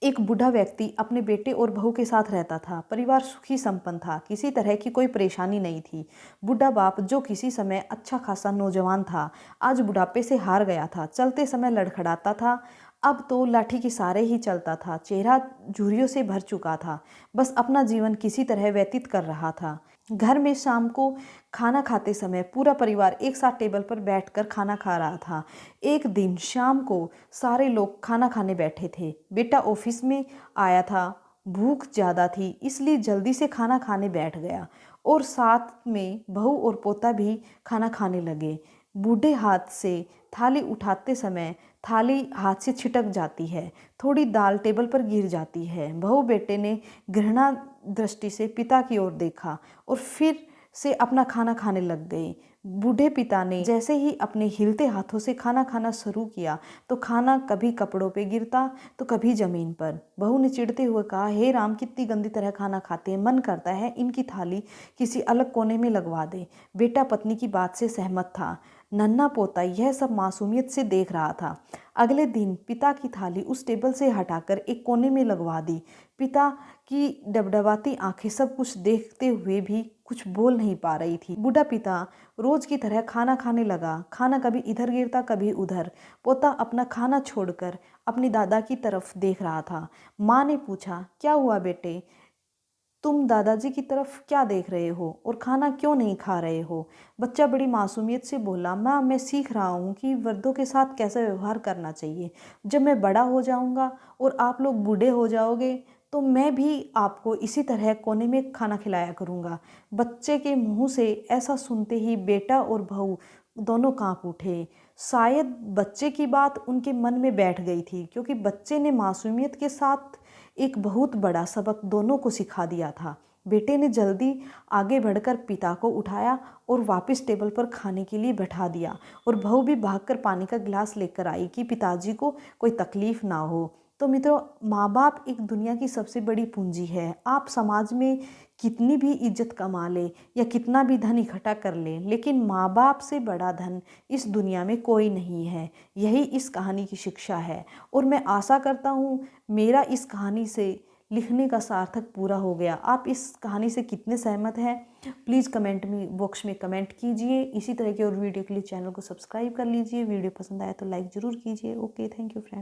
एक बूढ़ा व्यक्ति अपने बेटे और बहू के साथ रहता था। परिवार सुखी संपन्न था, किसी तरह की कोई परेशानी नहीं थी। बूढ़ा बाप, जो किसी समय अच्छा खासा नौजवान था, आज बुढ़ापे से हार गया था। चलते समय लड़खड़ाता था, अब तो लाठी के सहारे ही चलता था। चेहरा झुर्रियों से भर चुका था, बस अपना जीवन किसी तरह व्यतीत कर रहा था। घर में शाम को खाना खाते समय पूरा परिवार एक साथ टेबल पर बैठकर खाना खा रहा था। एक दिन शाम को सारे लोग खाना खाने बैठे थे। बेटा ऑफिस में आया था, भूख ज़्यादा थी, इसलिए जल्दी से खाना खाने बैठ गया और साथ में बहू और पोता भी खाना खाने लगे। बूढ़े हाथ से थाली उठाते समय थाली हाथ से छिटक जाती है, थोड़ी दाल टेबल पर गिर जाती है। बहू बेटे ने घृणा दृष्टि से पिता की ओर देखा और फिर से अपना खाना खाने लग गए। बूढ़े पिता ने जैसे ही अपने हिलते हाथों से खाना खाना शुरू किया तो खाना कभी कपड़ों पे गिरता तो कभी जमीन पर। बहू ने चिढ़ते हुए कहा, हे राम, कितनी गंदी तरह खाना खाते हैं, मन करता है इनकी थाली किसी अलग कोने में लगवा दे। बेटा पत्नी की बात से सहमत था। नन्हा पोता यह सब मासूमियत से देख रहा था। अगले दिन पिता की थाली उस टेबल से हटाकर एक कोने में लगवा दी। पिता की डबडबाती आंखें सब कुछ देखते हुए भी कुछ बोल नहीं पा रही थी। बूढ़ा पिता रोज की तरह खाना खाने लगा। खाना कभी इधर गिरता कभी उधर। पोता अपना खाना छोड़कर अपनी दादा की तरफ देख रहा था। माँ ने पूछा, क्या हुआ बेटे, तुम दादाजी की तरफ क्या देख रहे हो और खाना क्यों नहीं खा रहे हो? बच्चा बड़ी मासूमियत से बोला, माँ, मैं सीख रहा हूँ कि वृद्धों के साथ कैसे व्यवहार करना चाहिए। जब मैं बड़ा हो जाऊँगा और आप लोग बूढ़े हो जाओगे तो मैं भी आपको इसी तरह कोने में खाना खिलाया करूँगा। बच्चे के मुंह से ऐसा सुनते ही बेटा और बहू दोनों कांप उठे। शायद बच्चे की बात उनके मन में बैठ गई थी, क्योंकि बच्चे ने मासूमियत के साथ एक बहुत बड़ा सबक दोनों को सिखा दिया था। बेटे ने जल्दी आगे बढ़कर पिता को उठाया और वापस टेबल पर खाने के लिए बैठा दिया और बहू भी भागकर पानी का गिलास लेकर आई कि पिताजी को कोई तकलीफ ना हो। तो मित्रों, माँ बाप एक दुनिया की सबसे बड़ी पूंजी है। आप समाज में कितनी भी इज्जत कमा ले या कितना भी धन इकट्ठा कर ले, लेकिन माँ बाप से बड़ा धन इस दुनिया में कोई नहीं है। यही इस कहानी की शिक्षा है और मैं आशा करता हूँ मेरा इस कहानी से लिखने का सार्थक पूरा हो गया। आप इस कहानी से कितने सहमत हैं, प्लीज़ कमेंट में बॉक्स में कमेंट कीजिए। इसी तरह की और वीडियो के लिए चैनल को सब्सक्राइब कर लीजिए। वीडियो पसंद आया तो लाइक ज़रूर कीजिए। Okay, thank you friend.